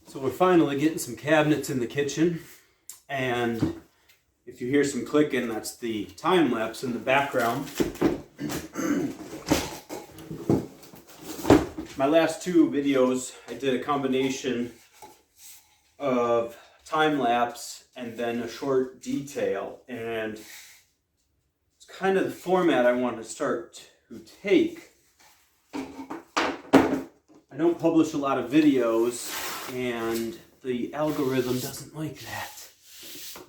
So we're finally getting some cabinets in the kitchen, and if you hear some clicking, that's the time lapse in the background. My last two videos, I did a combination of time lapse and then a short detail, and it's kind of the format I want to start to take. I don't publish a lot of videos, and the algorithm doesn't like that.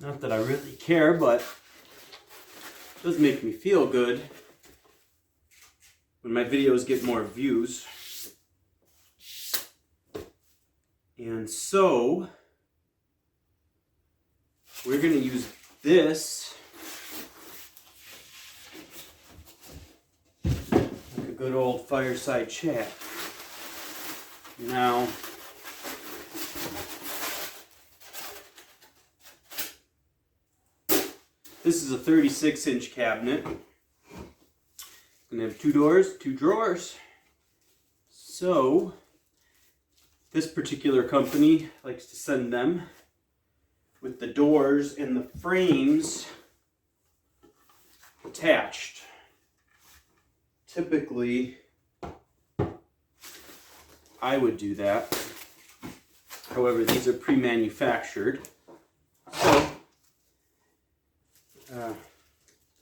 Not that I really care, but it does make me feel good when my videos get more views. And so we're going to use this like a good old fireside chat. Now, this is a 36-inch cabinet. It's going to have 2 doors, 2 drawers. So, this particular company likes to send them with the doors and the frames attached. Typically, I would do that. However, these are pre-manufactured. So,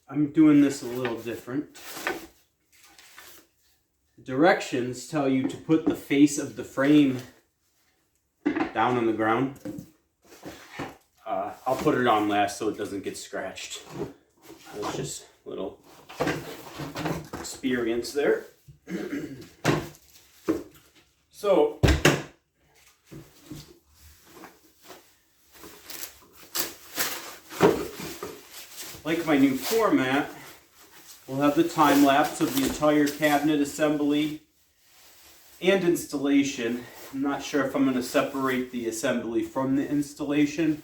I'm doing this a little different. The directions tell you to put the face of the frame down on the ground. I'll put it on last so it doesn't get scratched. That's just a little experience there. So, like my new format, we'll have the time lapse of the entire cabinet assembly and installation. I'm not sure if I'm going to separate the assembly from the installation,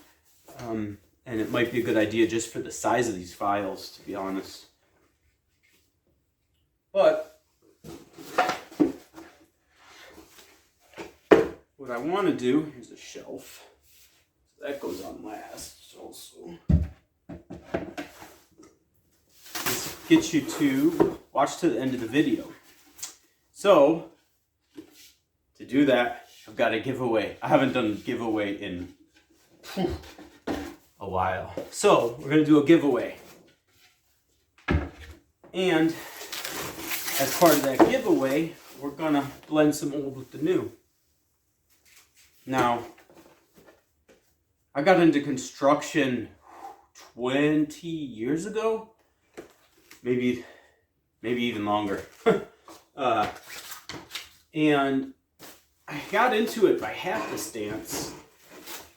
and it might be a good idea just for the size of these files, to be honest. But what I want to do, here's a shelf, so that goes on last also. Get you to watch to the end of the video. So, to do that, I've got a giveaway. I haven't done a giveaway in a while. So, we're going to do a giveaway. And, as part of that giveaway, we're going to blend some old with the new. Now, I got into construction 20 years ago. Maybe even longer. And I got into it by happenstance.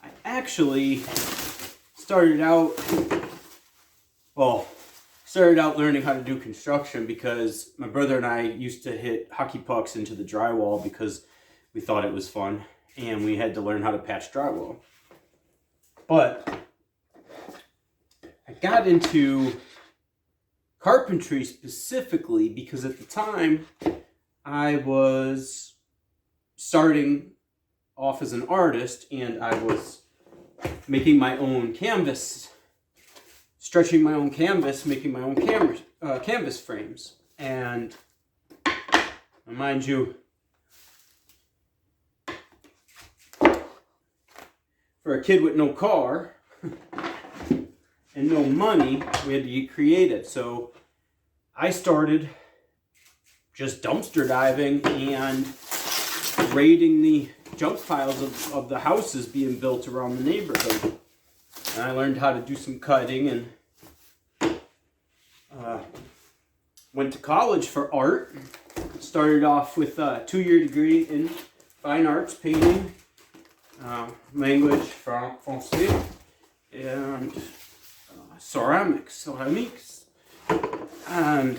I actually started out learning how to do construction because my brother and I used to hit hockey pucks into the drywall because we thought it was fun, and we had to learn how to patch drywall. But I got into carpentry specifically because at the time I was starting off as an artist, and I was making my own canvas, stretching my own canvas, making my own canvas frames. And mind you, for a kid with no car and no money, we had to get creative. So I started just dumpster diving and raiding the junk piles of the houses being built around the neighborhood. And I learned how to do some cutting, and went to college for art. started off with a 2-year degree in fine arts, painting, language, français, and ceramics, and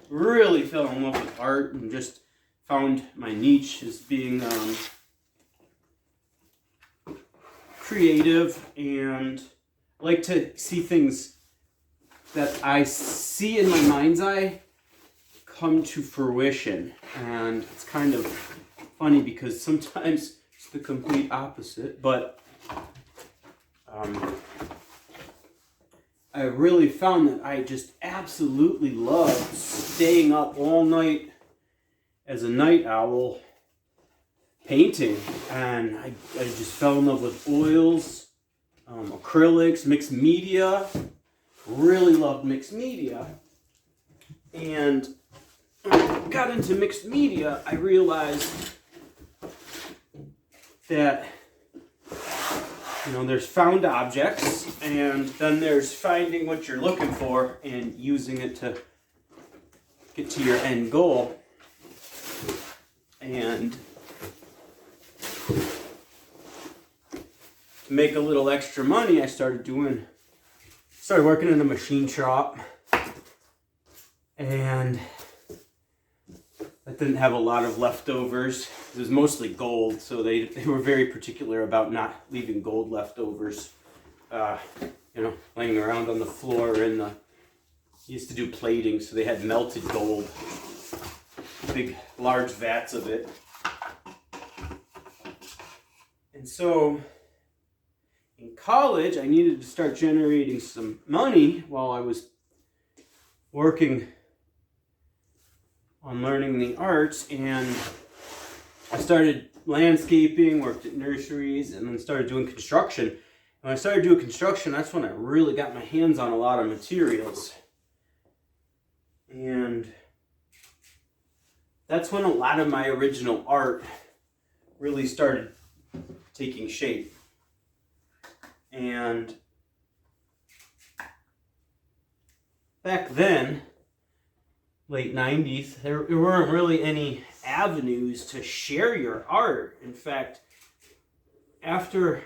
really fell in love with art and just found my niche as being creative, and I like to see things that I see in my mind's eye come to fruition. And it's kind of funny because sometimes it's the complete opposite, but I really found that I just absolutely love staying up all night as a night owl painting. And I just fell in love with oils, acrylics, mixed media. Really loved mixed media. And when I got into mixed media, I realized that, you know, there's found objects, and then there's finding what you're looking for and using it to get to your end goal. And to make a little extra money, I started working in a machine shop, and I didn't have a lot of leftovers. It was mostly gold, so they were very particular about not leaving gold leftovers, laying around on the floor. Used to do plating, so they had melted gold, big, large vats of it. And so in college, I needed to start generating some money while I was working on learning the arts, and I started landscaping, worked at nurseries, and then started doing construction. When I started doing construction, that's when I really got my hands on a lot of materials. And that's when a lot of my original art really started taking shape. And back then, late 90s, there weren't really any avenues to share your art. In fact, after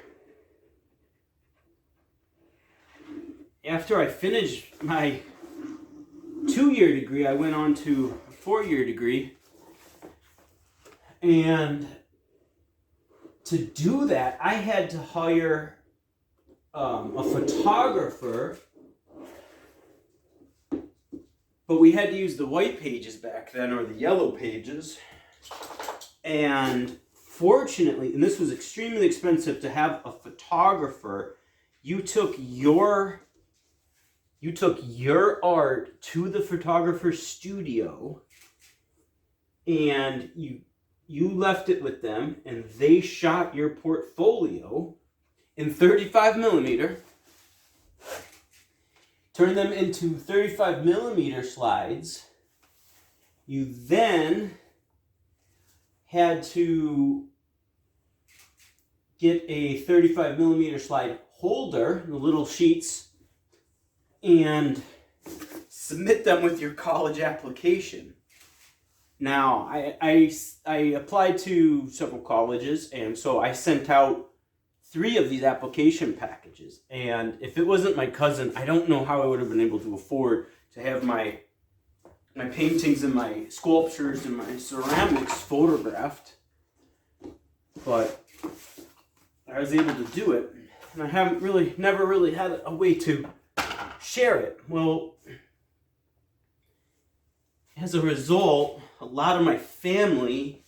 I finished my 2-year degree, I went on to a 4-year degree. And to do that, I had to hire a photographer, but we had to use the white pages back then, or the yellow pages. And fortunately, and this was extremely expensive to have a photographer, you took your art to the photographer's studio, and you left it with them, and they shot your portfolio in 35 millimeter, turned them into 35 millimeter slides. You then had to get a 35 millimeter slide holder, the little sheets, and submit them with your college application. Now, I applied to several colleges, and so I sent out 3 of these application packages. And if it wasn't my cousin, I don't know how I would have been able to afford to have my paintings and my sculptures and my ceramics photographed. But I was able to do it, and I never really had a way to share it. Well, as a result, a lot of my family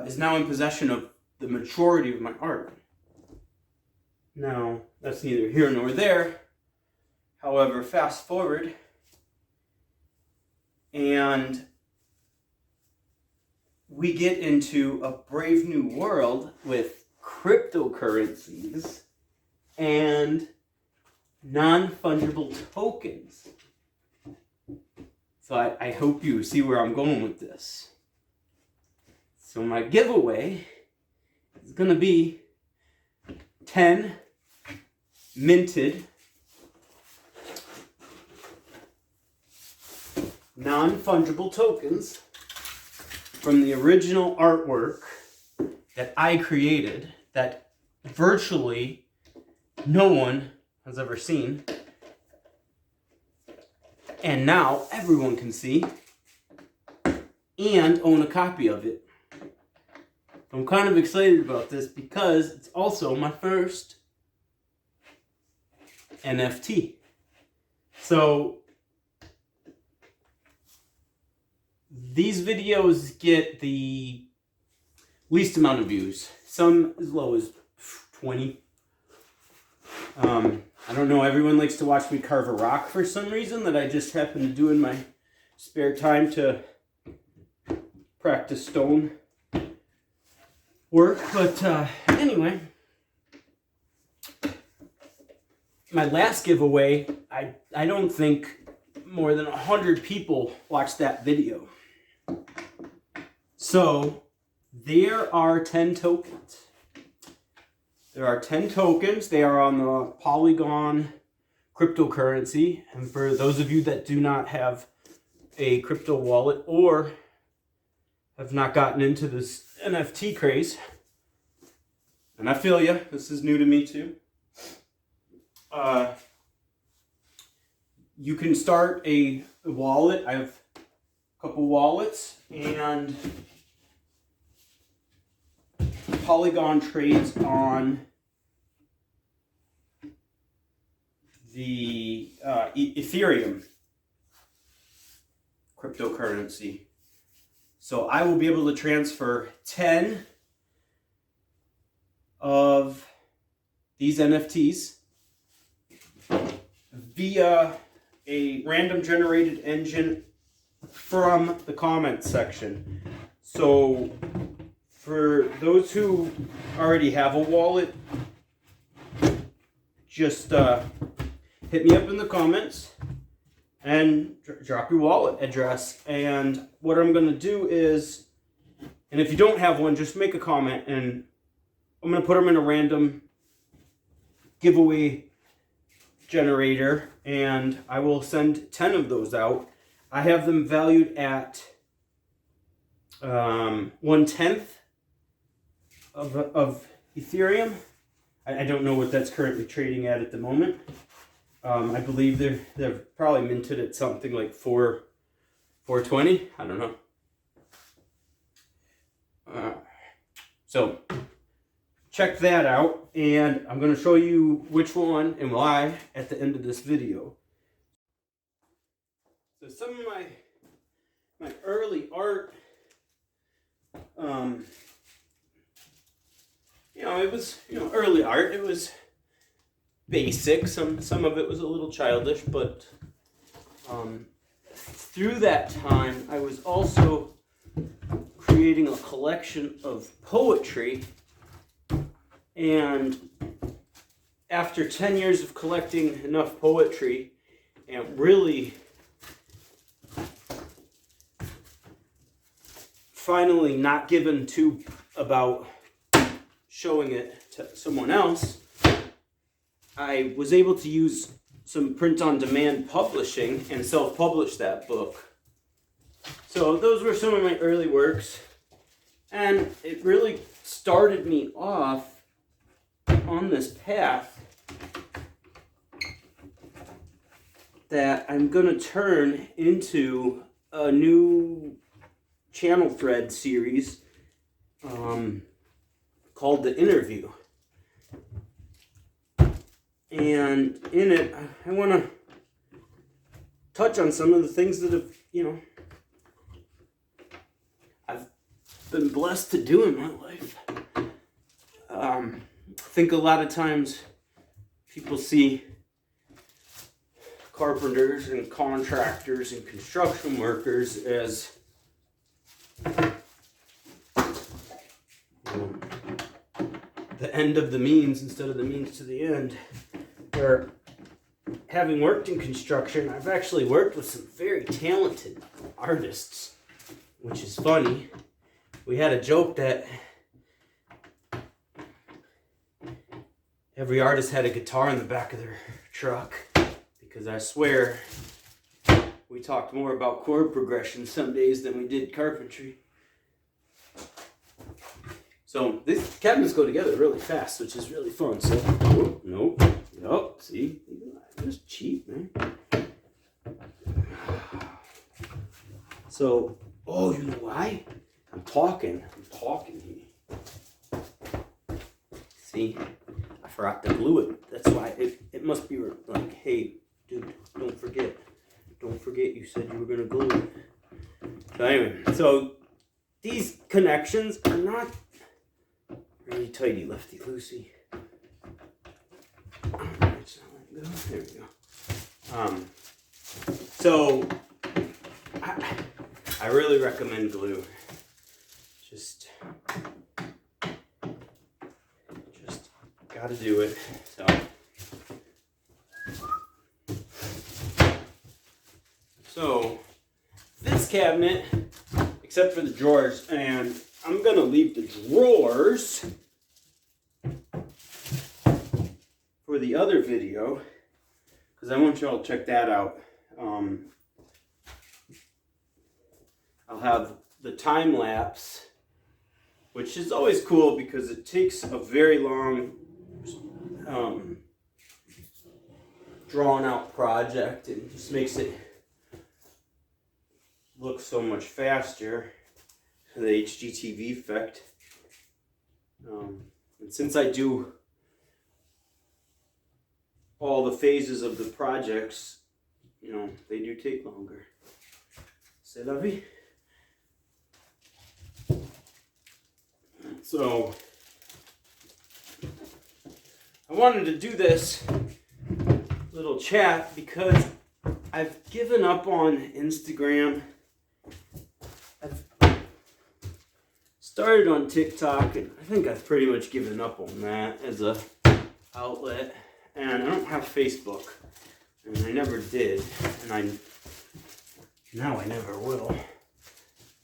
is now in possession of the majority of my art. Now, that's neither here nor there. However, fast forward, and we get into a brave new world with cryptocurrencies and non-fungible tokens. So I hope you see where I'm going with this. So my giveaway is going to be 10 minted non-fungible tokens from the original artwork that I created that virtually no one has ever seen. And now everyone can see and own a copy of it. I'm kind of excited about this because it's also my first NFT. So these videos get the least amount of views, some as low as 20. I don't know, everyone likes to watch me carve a rock for some reason that I just happen to do in my spare time to practice stone work. But anyway, my last giveaway, I don't think more than 100 people watched that video. So there are 10 tokens. There are 10 tokens. They are on the Polygon cryptocurrency. And for those of you that do not have a crypto wallet or have not gotten into this NFT craze, and I feel you, this is new to me too. You can start a wallet. I have a couple wallets, and Polygon trades on the Ethereum cryptocurrency. So I will be able to transfer 10 of these NFTs via a random generated engine from the comments section. So for those who already have a wallet, just hit me up in the comments and drop your wallet address. And what I'm going to do is, and if you don't have one, just make a comment and I'm going to put them in a random giveaway generator and I will send 10 of those out. I have them valued at 1/10 of Ethereum. I don't know what that's currently trading at the moment. I believe they're probably minted at something like 420. I don't know. So check that out, and I'm going to show you which one and why at the end of this video. So some of my early art, it was, early art. It was basic. Some of it was a little childish, but through that time, I was also creating a collection of poetry. And after 10 years of collecting enough poetry and really finally not given to about showing it to someone else, I was able to use some print-on-demand publishing and self-publish that book. So those were some of my early works, and it really started me off on this path that I'm going to turn into a new channel thread series called The Interview. And in it, I want to touch on some of the things that have, I've been blessed to do in my life. I think a lot of times people see carpenters and contractors and construction workers as the end of the means instead of the means to the end. Where, having worked in construction, I've actually worked with some very talented artists, which is funny. We had a joke that every artist had a guitar in the back of their truck, because I swear we talked more about chord progression some days than we did carpentry. So these cabinets go together really fast, which is really fun. So, nope, see, I'm just cheap, man. So, you know why? I'm talking here. See, I forgot to glue it. That's why it must be like, hey, dude, don't forget you said you were gonna glue it. So anyway, so these connections are not really tighty, lefty loosey. There we go. So I really recommend glue. Just gotta do it. So this cabinet, except for the drawers, and I'm gonna leave the drawers for the other video because I want y'all to check that out. I'll have the time lapse, which is always cool because it takes a very long drawn out project and just makes it look so much faster. The HGTV effect. And since I do all the phases of the projects, they do take longer. C'est la vie. So I wanted to do this little chat because I've given up on Instagram. I've started on TikTok, and I think I've pretty much given up on that as a outlet. And I don't have Facebook, and I never did, and now I never will.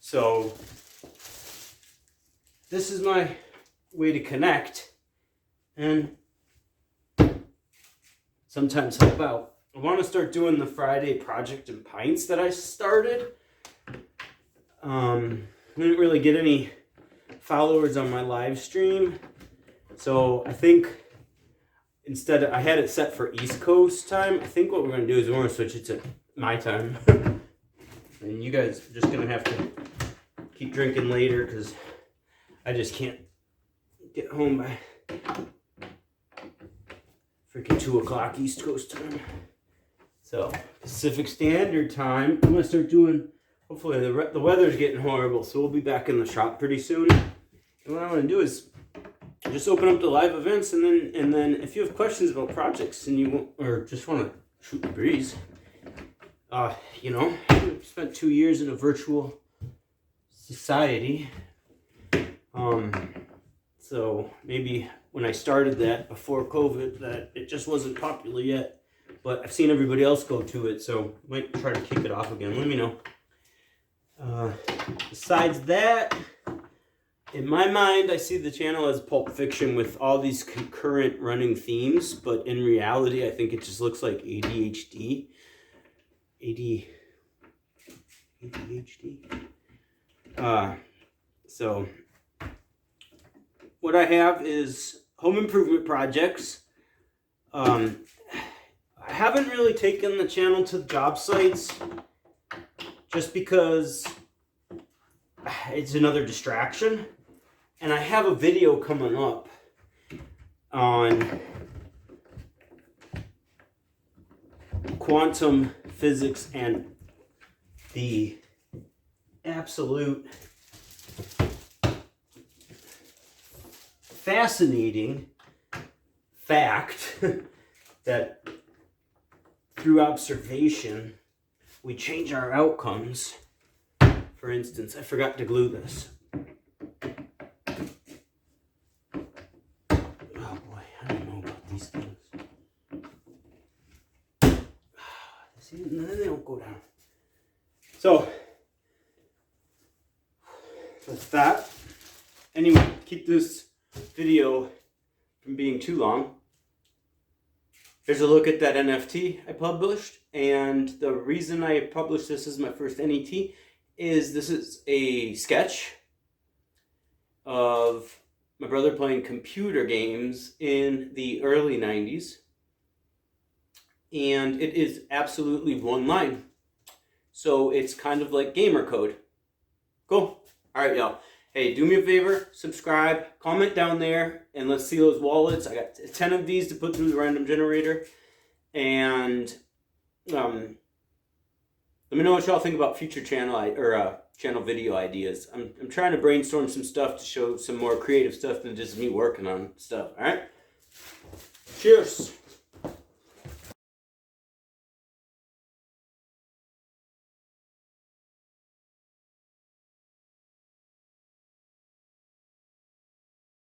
So this is my way to connect and sometimes help out. I want to start doing the Friday project and pints that I started. I didn't really get any followers on my live stream, so I think instead I had it set for East Coast time. I think what we're going to do is we're going to switch it to my time. And you guys are just going to have to keep drinking later because I just can't get home by freaking 2 o'clock East Coast time. So Pacific Standard Time. I'm going to start doing, hopefully the weather's getting horrible, so we'll be back in the shop pretty soon. And what I want to do is just open up the live events, and then if you have questions about projects and or just want to shoot the breeze, I've spent 2 years in a virtual society. So maybe when I started that before COVID, that it just wasn't popular yet, but I've seen everybody else go to it, so I might try to kick it off again. Let me know. Besides that, in my mind, I see the channel as Pulp Fiction with all these concurrent running themes, but in reality, I think it just looks like ADHD. So what I have is home improvement projects. I haven't really taken the channel to job sites just because it's another distraction. And I have a video coming up on quantum physics and the absolute fascinating fact that through observation we change our outcomes. For instance, I forgot to glue this. Oh boy, I don't know about these things. See, they don't go down. So that's that. Anyway, keep this video from being too long. Here's a look at that NFT I published, and the reason I published this as my first NFT is this is a sketch of my brother playing computer games in the early 90s, and it is absolutely one line. So it's kind of like gamer code. Cool. All right, y'all. Hey, do me a favor, subscribe, comment down there, and let's see those wallets. I got 10 of these to put through the random generator. And let me know what y'all think about future channel video ideas. I'm trying to brainstorm some stuff to show some more creative stuff than just me working on stuff. All right? Cheers.